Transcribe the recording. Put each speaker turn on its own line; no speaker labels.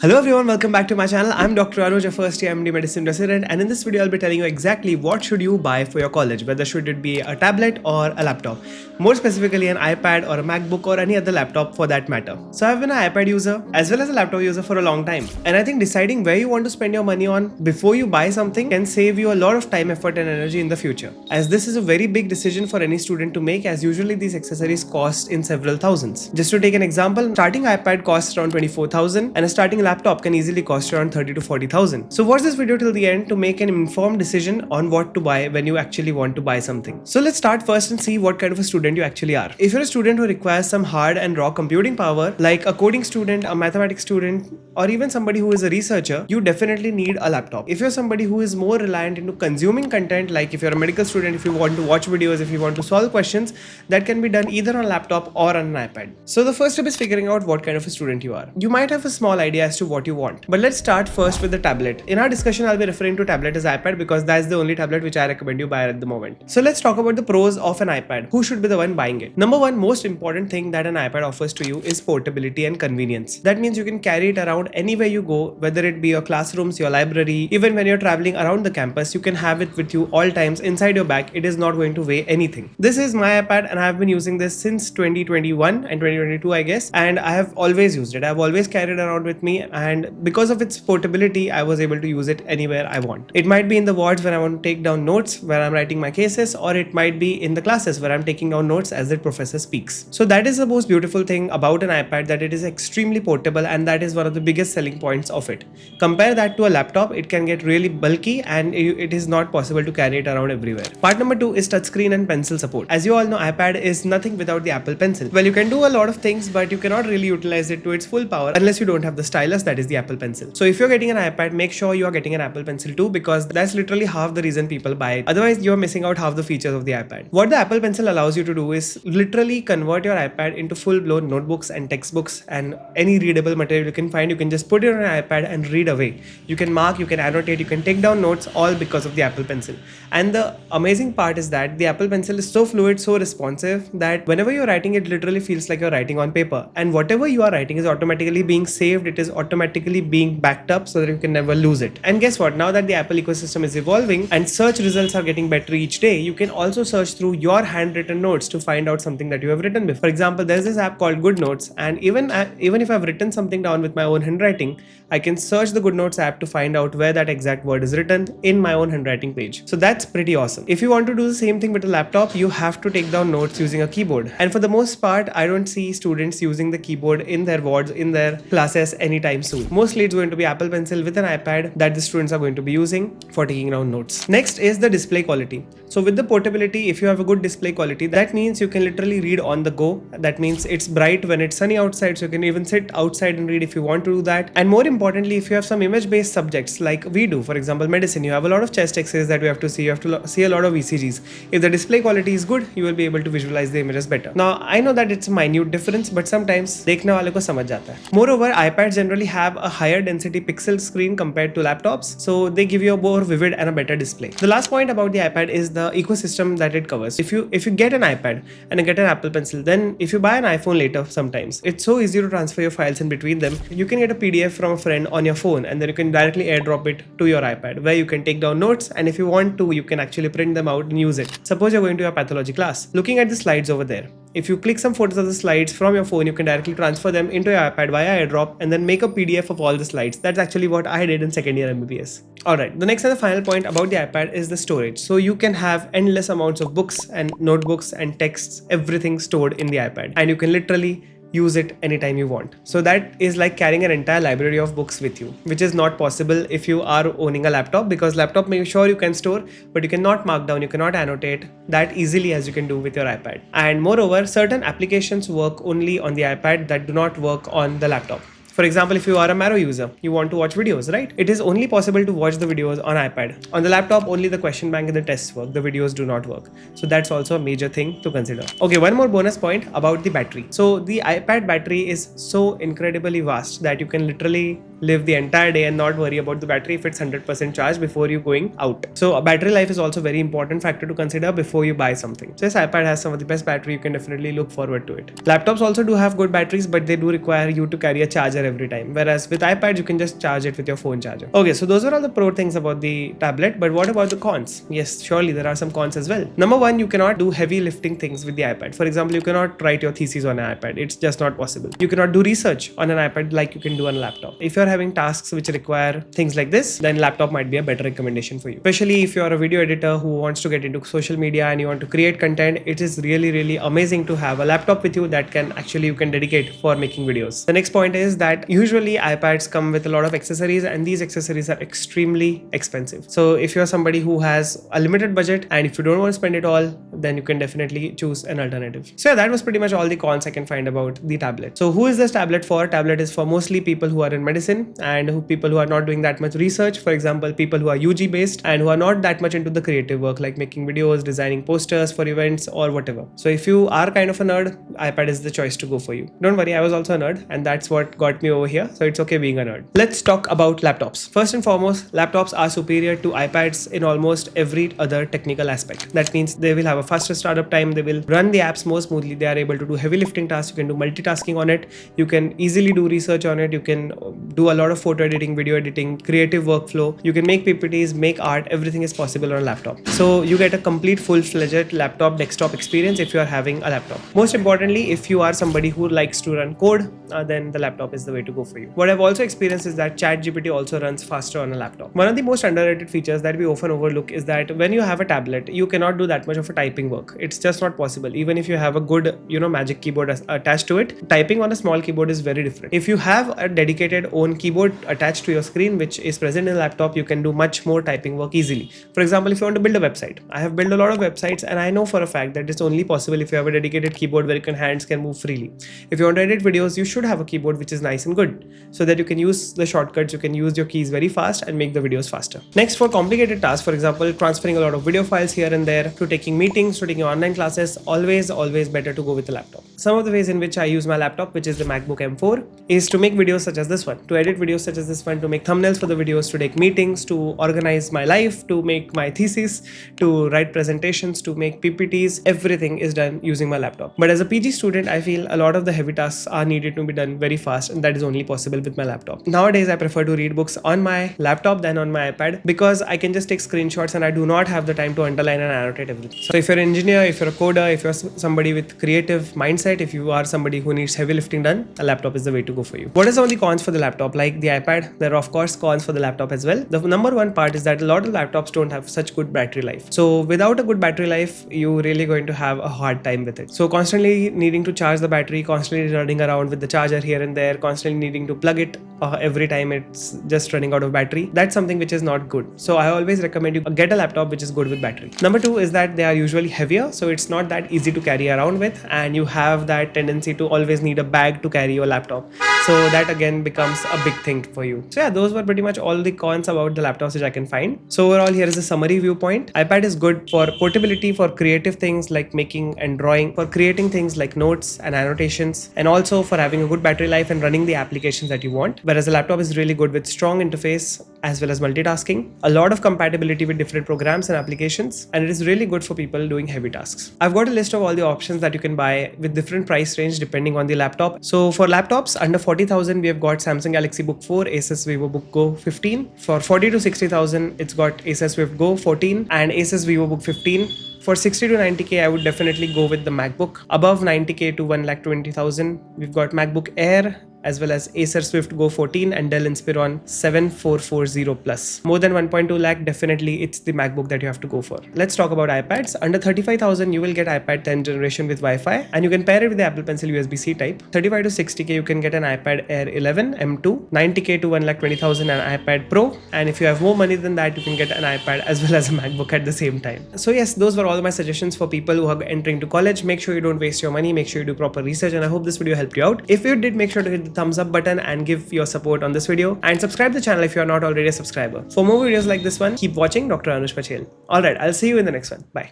Hello everyone, welcome back to my channel. I'm Dr. Anuj, a first year MD medicine resident, and in this video I'll be telling you exactly what should you buy for your college, whether should it be a tablet or a laptop. More specifically an iPad or a MacBook or any other laptop for that matter. So I've been an iPad user as well as a laptop user for a long time, and I think deciding where you want to spend your money on before you buy something can save you a lot of time, effort and energy in the future, as this is a very big decision for any student to make, as usually these accessories cost in several thousands. Just to take an example, starting iPad costs around 24,000 and a starting laptop can easily cost around 30 to 40,000. So watch this video till the end to make an informed decision on what to buy when you actually want to buy something. So let's start first and see what kind of a student you actually are. If you're a student who requires some hard and raw computing power, like a coding student, a mathematics student, or even somebody who is a researcher, you definitely need a laptop. If you're somebody who is more reliant into consuming content, like if you're a medical student, if you want to watch videos, if you want to solve questions, that can be done either on a laptop or on an iPad. So the first step is figuring out what kind of a student you are. You might have a small idea as to what you want, but let's start first with the tablet. In our discussion, I'll be referring to tablet as iPad because that's the only tablet which I recommend you buy at the moment. So let's talk about the pros of an iPad. Who should be the one buying it? Number one, most important thing that an iPad offers to you is portability and convenience. That means you can carry it around anywhere you go, whether it be your classrooms, your library, even when you're traveling around the campus, you can have it with you all times inside your bag. It is not going to weigh anything. This is my iPad and I have been using this since 2021 and 2022, I guess, and I have always used it. I've always carried it around with me, and because of its portability, I was able to use it anywhere I want. It might be in the wards where I want to take down notes where I'm writing my cases, or it might be in the classes where I'm taking down notes as the professor speaks. So that is the most beautiful thing about an iPad, that it is extremely portable, and that is one of the biggest selling points of it. Compare that to a laptop, it can get really bulky and it is not possible to carry it around everywhere. Part number two is touchscreen and pencil support. As you all know, iPad is nothing without the Apple Pencil. Well, you can do a lot of things, but you cannot really utilize it to its full power unless you don't have the stylus, that is the Apple Pencil. So if you're getting an iPad, make sure you are getting an Apple Pencil too, because that's literally half the reason people buy it. Otherwise, you're missing out half the features of the iPad. What the Apple Pencil allows you to do is literally convert your iPad into full-blown notebooks and textbooks, and any readable material you can find, you can just put it on an iPad and read away. You can mark, you can annotate, you can take down notes, all because of the Apple Pencil. And the amazing part is that the Apple Pencil is so fluid, so responsive, that whenever you're writing, it literally feels like you're writing on paper. And whatever you are writing is automatically being saved, it is automatically being backed up so that you can never lose it. And guess what? Now that the Apple ecosystem is evolving and search results are getting better each day, you can also search through your handwritten notes to find out something that you have written before. For example, there's this app called Good Notes, and even if I've written something down with my own handwriting, I can search the Good Notes app to find out where that exact word is written in my own handwriting page. So that's pretty awesome. If you want to do the same thing with a laptop, you have to take down notes using a keyboard. And for the most part, I don't see students using the keyboard in their wards, in their classes anytime soon. Mostly it's going to be Apple Pencil with an iPad that the students are going to be using for taking down notes. Next is the display quality. So with the portability, if you have a good display quality, that means you can literally read on the go. That means it's bright when it's sunny outside, so you can even sit outside and read if you want to do that. And more importantly, if you have some image-based subjects like we do, for example, medicine, you have a lot of chest x-rays that we have to see, you have to see a lot of ECGs. If the display quality is good, you will be able to visualize the images better. Now, I know that it's a minute difference, but sometimes देखने वाले को समझ जाता है. Moreover, iPads generally have a higher density pixel screen compared to laptops, so they give you a more vivid and a better display. The last point about the iPad is the ecosystem that it covers. If you get an iPad and you get an Apple Pencil, then if you buy an iPhone later, sometimes it's so easy to transfer your files in between them. You can get a PDF from a friend on your phone, and then you can directly airdrop it to your iPad, where you can take down notes, and if you want to, you can actually print them out and use it. Suppose you're going to your pathology class, looking at the slides over there. If you click some photos of the slides from your phone, you can directly transfer them into your iPad via airdrop and then make a PDF of all the slides. That's actually what I did in second year MBBS. Alright, the next and the final point about the iPad is the storage. So you can have endless amounts of books and notebooks and texts, everything stored in the iPad, and you can literally use it anytime you want. So that is like carrying an entire library of books with you, which is not possible if you are owning a laptop, because laptop, make sure you can store, but you cannot mark down, you cannot annotate that easily as you can do with your iPad. And moreover, certain applications work only on the iPad that do not work on the laptop. For example, if you are a Marrow user, you want to watch videos, right? It is only possible to watch the videos on iPad. On the laptop, only the question bank and the tests work. The videos do not work. So that's also a major thing to consider. Okay, one more bonus point about the battery. So the iPad battery is so incredibly vast that you can literally live the entire day and not worry about the battery if it's 100% charged before you going out. So battery life is also a very important factor to consider before you buy something. So this iPad has some of the best battery, you can definitely look forward to it. Laptops also do have good batteries, but they do require you to carry a charger every time. Whereas with iPad, you can just charge it with your phone charger. Okay, so those are all the pro things about the tablet, but what about the cons? Yes, surely there are some cons as well. Number one, you cannot do heavy lifting things with the iPad. For example, you cannot write your thesis on an iPad. It's just not possible. You cannot do research on an iPad like you can do on a laptop. If you're having tasks which require things like this, then laptop might be a better recommendation for you. Especially if you're a video editor who wants to get into social media and you want to create content, it is really amazing to have a laptop with you that you can dedicate for making videos. The next point is that usually iPads come with a lot of accessories, and these accessories are extremely expensive. So if you're somebody who has a limited budget and if you don't want to spend it all, then you can definitely choose an alternative. So yeah, that was pretty much all the cons I can find about the tablet. So who is this tablet for? Tablet is for mostly people who are in medicine and people who are not doing that much research. For example, people who are UG based and who are not that much into the creative work like making videos, designing posters for events or whatever. So if you are kind of a nerd, iPad is the choice to go for you. Don't worry, I was also a nerd and that's what got me over here. So it's okay being a nerd. Let's talk about laptops. First and foremost, laptops are superior to iPads in almost every other technical aspect. That means they will have a faster startup time. They will run the apps more smoothly. They are able to do heavy lifting tasks. You can do multitasking on it. You can easily do research on it. You can do a lot of photo editing, video editing, creative workflow. You can make PPTs, make art. Everything is possible on a laptop. So you get a complete full-fledged laptop desktop experience if you are having a laptop. Most importantly, if you are somebody who likes to run code, then the laptop is the way to go for you. What I've also experienced is that ChatGPT also runs faster on a laptop. One of the most underrated features that we often overlook is that when you have a tablet, you cannot do that much of a typing work. It's just not possible. Even if you have a good, magic keyboard attached to it, typing on a small keyboard is very different. If you have a dedicated own keyboard attached to your screen, which is present in a laptop, you can do much more typing work easily. For example, if you want to build a website, I have built a lot of websites and I know for a fact that it's only possible if you have a dedicated keyboard where your hands can move freely. If you want to edit videos, you should have a keyboard which is nice and good so that you can use the shortcuts, you can use your keys very fast and make the videos faster. Next, for complicated tasks, for example, transferring a lot of video files here and there, to taking meetings, to taking online classes, always better to go with a laptop. Some of the ways in which I use my laptop, which is the MacBook M4, is to make videos such as this one, to edit videos such as this one, to make thumbnails for the videos, to take meetings, to organize my life, to make my thesis, to write presentations, to make PPTs. Everything is done using my laptop. But as a PG student, I feel a lot of the heavy tasks are needed to be done very fast, and that is only possible with my laptop. Nowadays, I prefer to read books on my laptop than on my iPad because I can just take screenshots and I do not have the time to underline and annotate everything. So if you're an engineer, if you're a coder, if you're somebody with creative mindset, if you are somebody who needs heavy lifting done, a laptop is the way to go for you. What are some of the cons for the laptop? Like the iPad, there are of course cons for the laptop as well. The number one part is that a lot of laptops don't have such good battery life. So without a good battery life, you're really going to have a hard time with it. So constantly needing to charge the battery, constantly running around with the charger here and there, constantly needing to plug it every time it's just running out of battery. That's something which is not good. So I always recommend you get a laptop which is good with battery. Number two is that they are usually heavier, so it's not that easy to carry around with, and you have that tendency to always need a bag to carry your laptop. So that again becomes a big thing for you. So yeah, those were pretty much all the cons about the laptops which I can find. So overall, here is a summary viewpoint. iPad is good for portability, for creative things like making and drawing, for creating things like notes and annotations, and also for having a good battery life and running the applications that you want. Whereas the laptop is really good with strong interface as well as multitasking, a lot of compatibility with different programs and applications, and it is really good for people doing heavy tasks. I've got a list of all the options that you can buy with different price range depending on the laptop. So for laptops under 40,000, we have got Samsung Galaxy Book 4, Asus VivoBook Go 15. For 40 to 60,000, it's got Asus Swift Go 14 and Asus VivoBook 15. For 60 to 90k, I would definitely go with the MacBook. Above 90k to 1,20,000, we've got MacBook Air, as well as Acer Swift Go 14 and Dell Inspiron 7440 Plus. More than 1.2 lakh, definitely it's the MacBook that you have to go for. Let's talk about iPads. Under 35,000, you will get iPad 10th generation with Wi-Fi, and you can pair it with the Apple Pencil USB-C type. 35 to 60k, you can get an iPad Air 11 M2. 90k to 1,20,000, an iPad Pro. And if you have more money than that, you can get an iPad as well as a MacBook at the same time. So yes, those were all my suggestions for people who are entering to college. Make sure you don't waste your money. Make sure you do proper research, and I hope this video helped you out. If you did, make sure to hit the thumbs up button and give your support on this video, and subscribe to the channel if you are not already a subscriber. For more videos like this one, keep watching Dr. Anuj Pachhel. Alright, I'll see you in the next one. Bye.